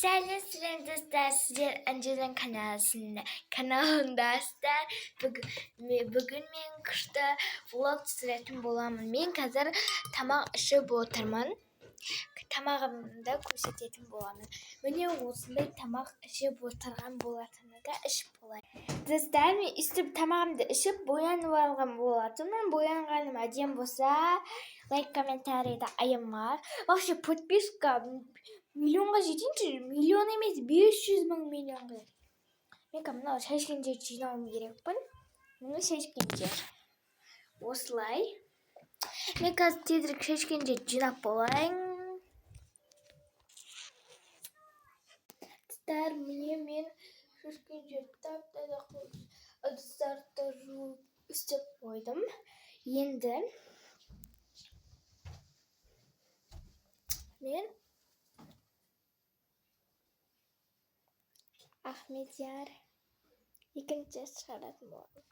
Selam dostlar, sizler önceden kanalındasыздар. Bugün men kışta vlog түсіретін боламын. Мен қазір тамақ ішіп отырмын. Тамағымды көрсететін боламын. Міне осындай тамақ ішіп отырған болатынмын да ішіп болайын. Достар, мен үстіп тамағымды ішіп боянып алған болатынмын. Боянғаным әдемі болса, лайк, комментарийді аямаңдар. Вообще подписка миллионға жетейінші, миллион емес, 500 мың миллионға. Мен мынау шешкенде жинауым керекпін. Міне шешкенде. Осылай. Мен қазір тезірек шешкенде жинап болайын. Достар, міне мен шешкенде тап-таза ыдыстарды жуып істеп қойдым. Енді мен Ахмедияр екінші шығаратын боламын.